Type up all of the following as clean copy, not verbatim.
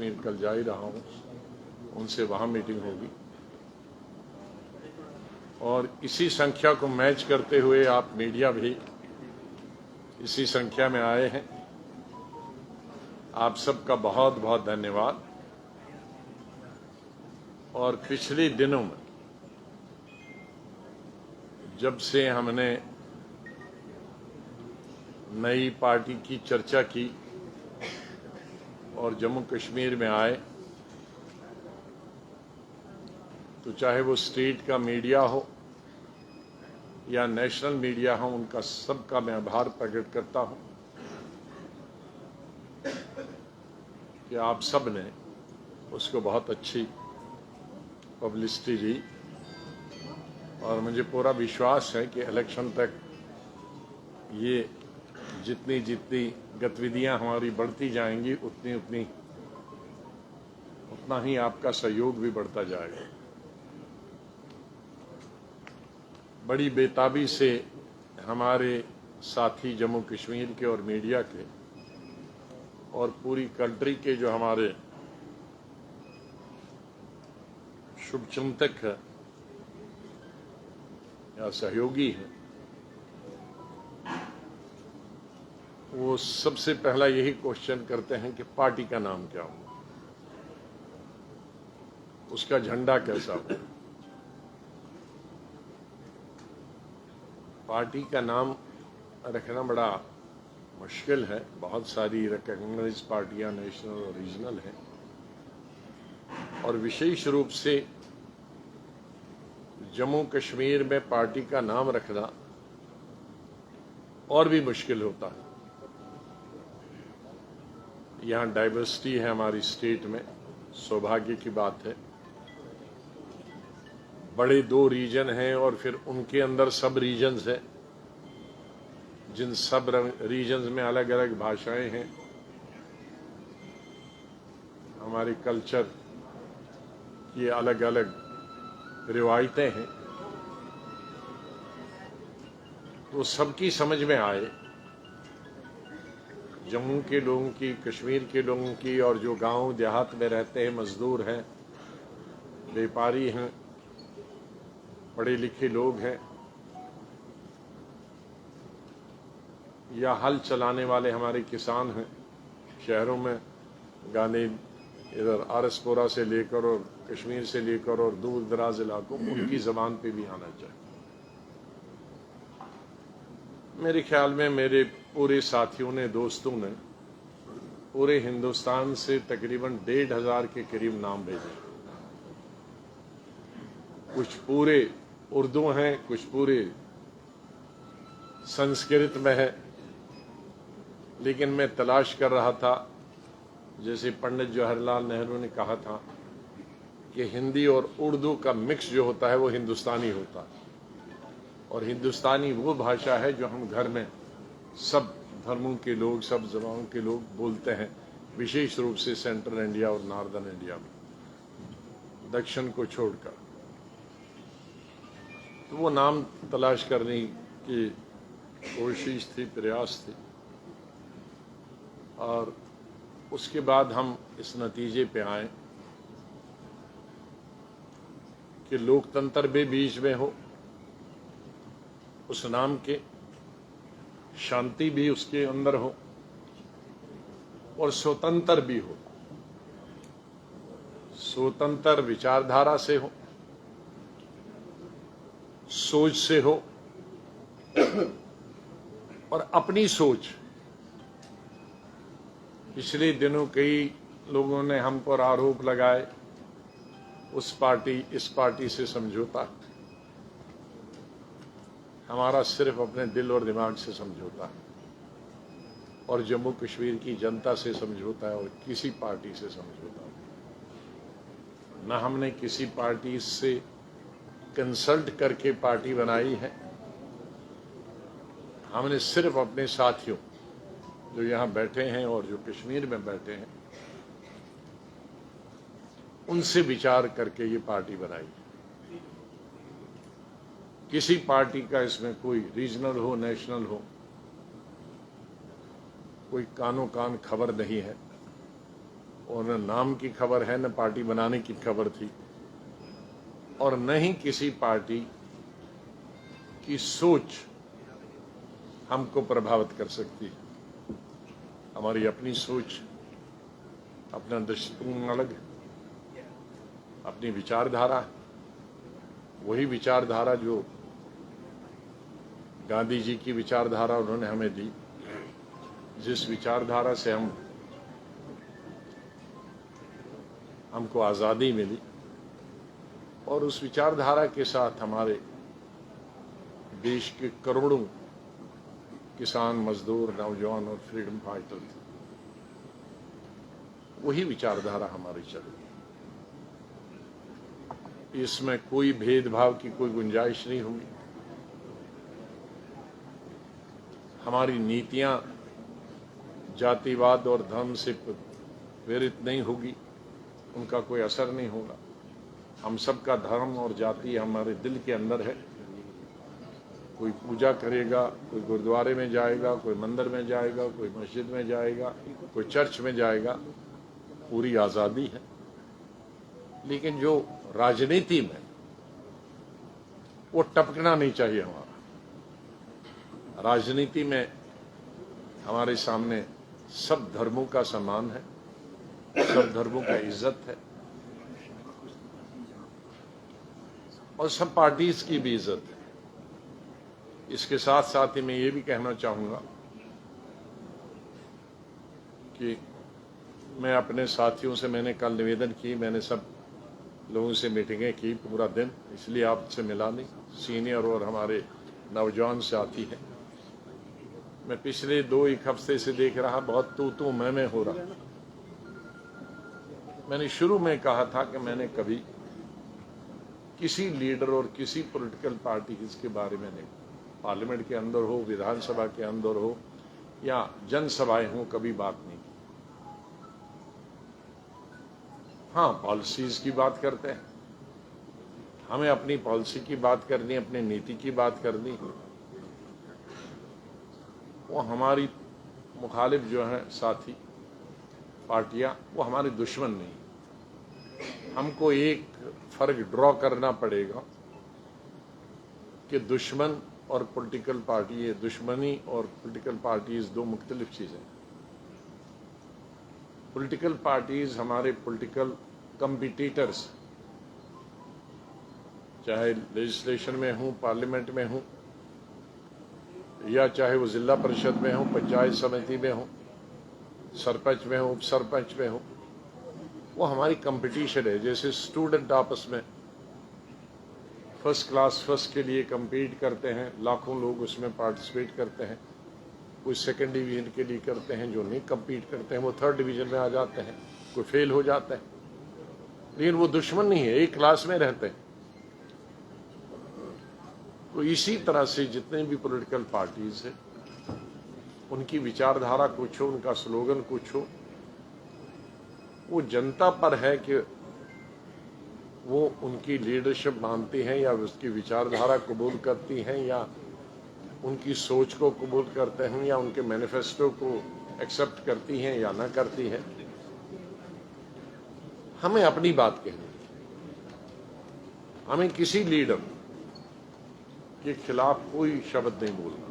कश्मीर कल जा ही रहा हूँ, उनसे वहाँ मीटिंग होगी। और इसी संख्या को मैच करते हुए आप मीडिया भी इसी संख्या में आए हैं। आप सबका बहुत बहुत धन्यवाद। और पिछले दिनों में जब से हमने नई पार्टी की चर्चा की और जम्मू कश्मीर में आए, तो चाहे वो स्टेट का मीडिया हो या नेशनल मीडिया हो, उनका सबका मैं आभार प्रकट करता हूं कि आप सब ने उसको बहुत अच्छी पब्लिसिटी दी। और मुझे पूरा विश्वास है कि इलेक्शन तक ये जितनी जितनी गतिविधियां हमारी बढ़ती जाएंगी, उतना ही आपका सहयोग भी बढ़ता जाएगा। बड़ी बेताबी से हमारे साथी जम्मू कश्मीर के और मीडिया के और पूरी कंट्री के जो हमारे शुभचिंतक है या सहयोगी हैं, वो सबसे पहला यही क्वेश्चन करते हैं कि पार्टी का नाम क्या हो, उसका झंडा कैसा हो। पार्टी का नाम रखना बड़ा मुश्किल है। बहुत सारी रिकॉग्नाइज्ड पार्टियां नेशनल और रीजनल हैं, और विशेष रूप से जम्मू कश्मीर में पार्टी का नाम रखना और भी मुश्किल होता है। यहाँ डाइवर्सिटी है हमारी स्टेट में, सौभाग्य की बात है। बड़े 2 रीजन हैं और फिर उनके अंदर सब रीजन्स हैं, जिन सब रीजन्स में अलग अलग भाषाएं हैं, हमारे कल्चर की अलग अलग रिवायतें हैं। तो सबकी समझ में आए, जम्मू के लोगों की, कश्मीर के लोगों की, और जो गांव देहात में रहते हैं, मजदूर हैं, व्यापारी हैं, पढ़े लिखे लोग हैं, या हल चलाने वाले हमारे किसान हैं, शहरों में गाने इधर आरसपुरा से लेकर और कश्मीर से लेकर और दूर दराज इलाकों, उनकी जबान पे भी आना चाहिए। मेरे ख्याल में मेरे पूरे साथियों ने, दोस्तों ने पूरे हिंदुस्तान से तकरीबन 1,500 के करीब नाम भेजे। कुछ पूरे उर्दू हैं, कुछ पूरे संस्कृत में है, लेकिन मैं तलाश कर रहा था, जैसे पंडित जवाहरलाल नेहरू ने कहा था कि हिंदी और उर्दू का मिक्स जो होता है वो हिंदुस्तानी होता है, और हिंदुस्तानी वो भाषा है जो हम घर में सब धर्मों के लोग, सब जबानों के लोग बोलते हैं, विशेष रूप से सेंट्रल इंडिया और नॉर्दर्न इंडिया में, दक्षिण को छोड़कर। तो वो नाम तलाश करने की कोशिश थी, प्रयास थी, और उसके बाद हम इस नतीजे पे आए कि लोकतंत्र भी बीच में हो, उस नाम के शांति भी उसके अंदर हो, और स्वतंत्र भी हो, स्वतंत्र विचारधारा से हो, सोच से हो, और अपनी सोच। पिछले दिनों कई लोगों ने हम पर आरोप लगाए, उस पार्टी इस पार्टी से समझौता। हमारा सिर्फ अपने दिल और दिमाग से समझौता है, और जम्मू कश्मीर की जनता से समझौता है, और किसी पार्टी से समझौता नहीं। न हमने किसी पार्टी से कंसल्ट करके पार्टी बनाई है। हमने सिर्फ अपने साथियों जो यहाँ बैठे हैं और जो कश्मीर में बैठे हैं, उनसे विचार करके ये पार्टी बनाई। किसी पार्टी का इसमें कोई रीजनल हो, नेशनल हो, कोई कानो कान खबर नहीं है। और न नाम की खबर है, न पार्टी बनाने की खबर थी, और न ही किसी पार्टी की सोच हमको प्रभावित कर सकती है। हमारी अपनी सोच, अपना दृष्टिकोण अलग है, अपनी विचारधारा, वही विचारधारा जो गांधी जी की विचारधारा उन्होंने हमें दी, जिस विचारधारा से हमको आज़ादी मिली, और उस विचारधारा के साथ हमारे देश के करोड़ों किसान, मजदूर, नौजवान और फ्रीडम फाइटर थे। वही विचारधारा हमारी चली। इसमें कोई भेदभाव की कोई गुंजाइश नहीं होगी। हमारी नीतियां जातिवाद और धर्म से प्रेरित नहीं होगी, उनका कोई असर नहीं होगा। हम सबका धर्म और जाति हमारे दिल के अंदर है। कोई पूजा करेगा, कोई गुरुद्वारे में जाएगा, कोई मंदिर में जाएगा, कोई मस्जिद में जाएगा, कोई चर्च में जाएगा, पूरी आज़ादी है। लेकिन जो राजनीति में, वो टपकना नहीं चाहिए। हमारा राजनीति में हमारे सामने सब धर्मों का सम्मान है, सब धर्मों का इज्जत है, और सब पार्टीज की भी इज्जत है। इसके साथ साथ ही मैं ये भी कहना चाहूंगा कि मैं अपने साथियों से, मैंने कल निवेदन की, मैंने सब लोगों से मीटिंगें की पूरा दिन, इसलिए आपसे मिला नहीं, सीनियर और हमारे नौजवान साथी हैं। मैं पिछले 1 हफ्ते से देख रहा, बहुत तू मैं हो रहा। मैंने शुरू में कहा था कि मैंने कभी किसी लीडर और किसी पॉलिटिकल पार्टी इसके बारे में नहीं, पार्लियामेंट के अंदर हो, विधानसभा के अंदर हो या जनसभाएं हो, कभी बात नहीं की। हाँ, पॉलिसीज की बात करते हैं, हमें अपनी पॉलिसी की बात करनी, अपनी नीति की बात करनी। वो हमारी मुखालिफ जो है साथी पार्टियां, वो हमारे दुश्मन नहीं। हमको एक फर्क ड्रॉ करना पड़ेगा कि दुश्मन और पॉलिटिकल पार्टी, ये दुश्मनी और पॉलिटिकल पार्टीज दो मुख्तलिफ चीजें। पॉलिटिकल पार्टीज हमारे पॉलिटिकल कंपिटिटर्स, चाहे लेजिस्लेशन में हूं, पार्लियामेंट में हूं, या चाहे वो जिला परिषद में हो, पंचायत समिति में हो, सरपंच में हो, उप सरपंच में हो, वो हमारी कंपटीशन है। जैसे स्टूडेंट आपस में फर्स्ट क्लास फर्स्ट के लिए compete करते हैं, लाखों लोग उसमें पार्टिसिपेट करते हैं। कोई सेकंड डिवीजन के लिए करते हैं, जो नहीं compete करते हैं वो थर्ड डिवीजन में आ जाते हैं, कोई फेल हो जाता है। लेकिन वो दुश्मन नहीं है, एक क्लास में रहते हैं। तो इसी तरह से जितने भी पॉलिटिकल पार्टीज हैं, उनकी विचारधारा कुछ हो, उनका स्लोगन कुछ हो, वो जनता पर है कि वो उनकी लीडरशिप मानती हैं या उसकी विचारधारा कबूल करती हैं, या उनकी सोच को कबूल करते हैं, या उनके मैनिफेस्टो को एक्सेप्ट करती हैं या ना करती हैं। हमें अपनी बात कहनी, हमें किसी लीडर के खिलाफ कोई शब्द नहीं बोलना।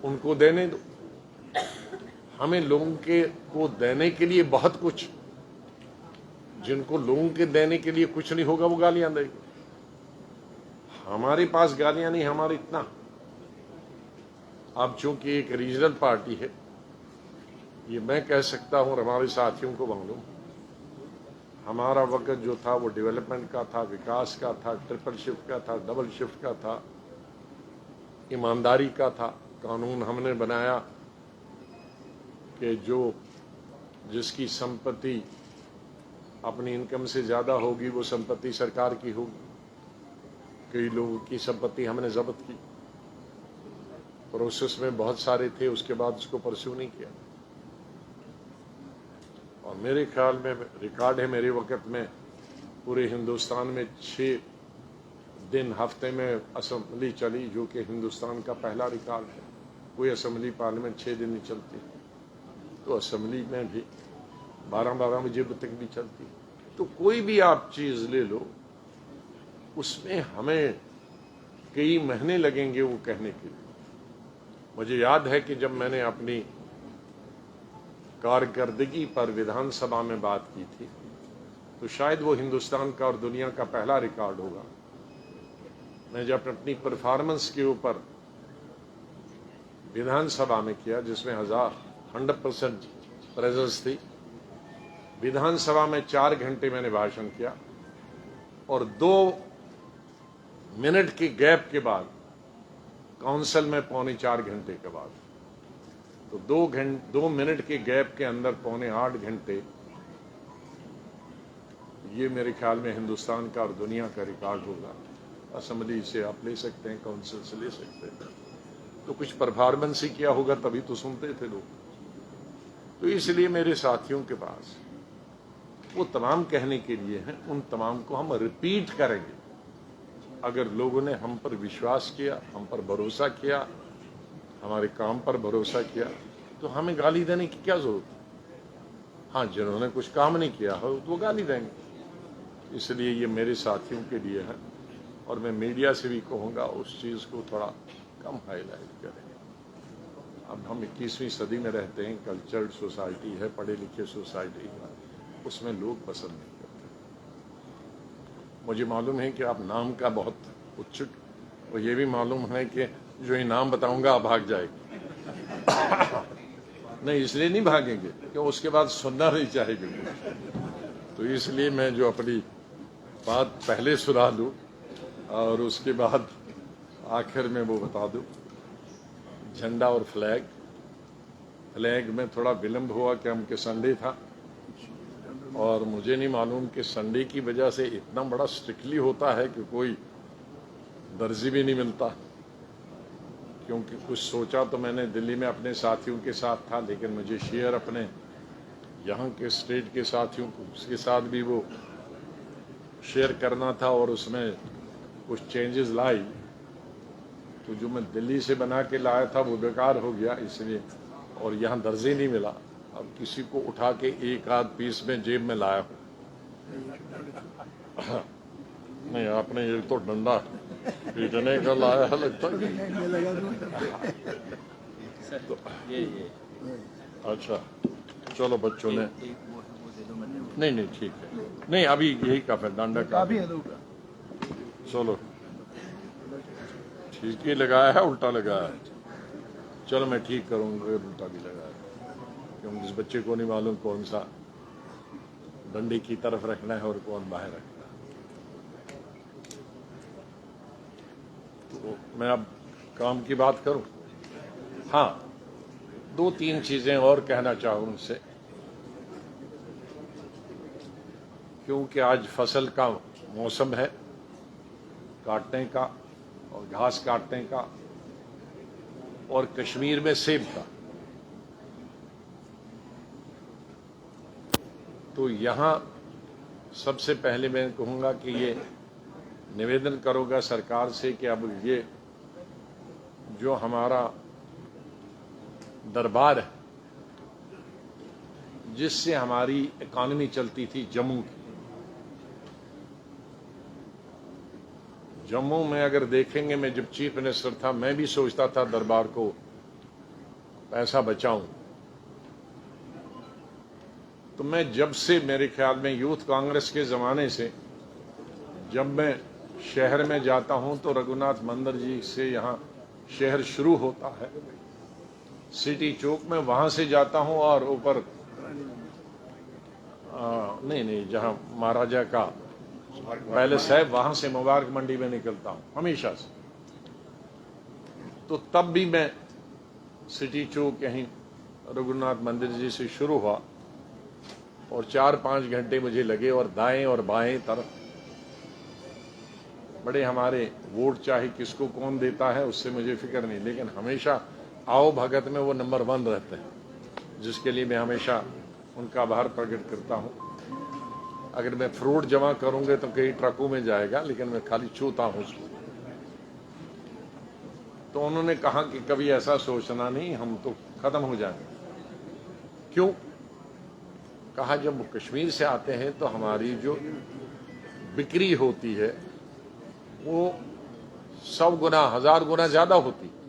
उनको देने दो, हमें लोगों के को देने के लिए बहुत कुछ, जिनको लोगों के देने के लिए कुछ नहीं होगा वो गालियां देंगे। हमारे पास गालियां नहीं, हमारे इतना, अब चूंकि एक रीजनल पार्टी है, ये मैं कह सकता हूं और हमारे साथियों को मालूम, हमारा वक्त जो था वो डेवलपमेंट का था, विकास का था, ट्रिपल शिफ्ट का था, डबल शिफ्ट का था, ईमानदारी का था। कानून हमने बनाया कि जिसकी संपत्ति अपनी इनकम से ज्यादा होगी वो संपत्ति सरकार की होगी। कई लोगों की संपत्ति हमने जब्त की, प्रोसेस में बहुत सारे थे, उसके बाद उसको परस्यू नहीं किया। और मेरे ख्याल में रिकॉर्ड है मेरे वक्त में पूरे हिंदुस्तान में 6 दिन हफ्ते में असेंबली चली, जो कि हिंदुस्तान का पहला रिकॉर्ड है। कोई असेंबली पार्लियामेंट 6 दिन नहीं चलती। तो असेंबली में भी 12-12 बजे तक भी चलती। तो कोई भी आप चीज ले लो, उसमें हमें कई महीने लगेंगे वो कहने के लिए। मुझे याद है कि जब मैंने अपनी कारकर्दगी पर विधानसभा में बात की थी, तो शायद वो हिंदुस्तान का और दुनिया का पहला रिकॉर्ड होगा। मैं जब अपनी परफॉर्मेंस के ऊपर विधानसभा में किया, जिसमें 100% प्रेजेंस थी, विधानसभा में 4 घंटे मैंने भाषण किया और 2 मिनट के गैप के बाद काउंसिल में 3.25 घंटे के बाद, तो 2 मिनट के गैप के अंदर 7.25 घंटे, ये मेरे ख्याल में हिंदुस्तान का और दुनिया का रिकॉर्ड होगा। असेंबली से आप ले सकते हैं, काउंसिल से ले सकते हैं, तो कुछ परफॉर्मेंस ही किया होगा तभी तो सुनते थे लोग। तो इसलिए मेरे साथियों के पास वो तमाम कहने के लिए हैं, उन तमाम को हम रिपीट करेंगे। अगर लोगों ने हम पर विश्वास किया, हम पर भरोसा किया, हमारे काम पर भरोसा किया, तो हमें गाली देने की क्या जरूरत है। हाँ, जिन्होंने कुछ काम नहीं किया हो तो वो गाली देंगे। इसलिए ये मेरे साथियों के लिए है और मैं मीडिया से भी कहूँगा उस चीज़ को थोड़ा कम हाईलाइट करें। अब हम 21वीं सदी में रहते हैं, कल्चर्ड सोसाइटी है, पढ़े लिखे सोसाइटी है, उसमें लोग पसंद नहीं करते। मुझे मालूम है कि आप नाम का बहुत उत्सुक, और ये भी मालूम है कि जो इनाम बताऊंगा आप भाग जाएंगे। नहीं, इसलिए नहीं भागेंगे कि उसके बाद सुनना नहीं चाहेंगे। तो इसलिए मैं जो अपनी बात पहले सुना दूं और उसके बाद आखिर में वो बता दूं। झंडा और फ्लैग में थोड़ा विलंब हुआ कि हम के संडे था, और मुझे नहीं मालूम कि संडे की वजह से इतना बड़ा स्ट्रिक्टली होता है कि कोई दर्जी भी नहीं मिलता। क्योंकि कुछ सोचा तो मैंने दिल्ली में अपने साथियों के साथ था, लेकिन मुझे शेयर अपने यहाँ के स्टेट के साथियों को उसके साथ भी वो शेयर करना था, और उसमें कुछ चेंजेस लाई। तो जो मैं दिल्ली से बना के लाया था वो बेकार हो गया, इसलिए, और यहाँ दर्जी नहीं मिला। अब किसी को उठा के एक आध पीस में जेब में लाया हूँ। नहीं, आपने ये तो डंडा पीटने का लाया लगता है। तो अच्छा, चलो बच्चों ने नहीं ठीक है, नहीं अभी यही का है, डंडा का भी। चलो ठीक ही लगाया है, उल्टा लगाया है। चलो मैं ठीक करूंगा, उल्टा भी लगाया, क्योंकि जिस बच्चे को नहीं मालूम कौन सा डंडे की तरफ रखना है और कौन बाहर रखना है। तो मैं अब काम की बात करूं। हाँ, 2-3 चीजें और कहना चाहूं उनसे, क्योंकि आज फसल का मौसम है, काटने का और घास काटने का, और कश्मीर में सेब का। तो यहाँ सबसे पहले मैं कहूँगा कि ये निवेदन करूँगा सरकार से कि अब ये जो हमारा दरबार है, जिससे हमारी इकॉनमी चलती थी जम्मू की, जम्मू में अगर देखेंगे, मैं जब चीफ मिनिस्टर था मैं भी सोचता था दरबार को पैसा बचाऊं। तो मैं जब से, मेरे ख्याल में यूथ कांग्रेस के जमाने से, जब मैं शहर में जाता हूं तो रघुनाथ मंदिर जी से यहाँ शहर शुरू होता है, सिटी चौक में, वहां से जाता हूं और ऊपर नहीं जहां महाराजा का पैलेस है, वहां से मुबारक मंडी में निकलता हूं हमेशा से। तो तब भी मैं सिटी चौक यहीं रघुनाथ मंदिर जी से शुरू हुआ और 4-5 घंटे मुझे लगे, और दाएं और बाएं तरफ बड़े हमारे वोट चाहे किसको कौन देता है उससे मुझे फिक्र नहीं, लेकिन हमेशा आओ भगत में वो नंबर 1 रहते हैं, जिसके लिए मैं हमेशा उनका आभार प्रकट करता हूं। अगर मैं फ्रूट जमा करूंगे तो कई ट्रकों में जाएगा, लेकिन मैं खाली छूता हूं उसको। तो उन्होंने कहा कि कभी ऐसा सोचना नहीं, हम तो खत्म हो जाएंगे। क्यों? कहा जब कश्मीर से आते हैं तो हमारी जो बिक्री होती है वो 100 गुना 1000 गुना ज्यादा होती है।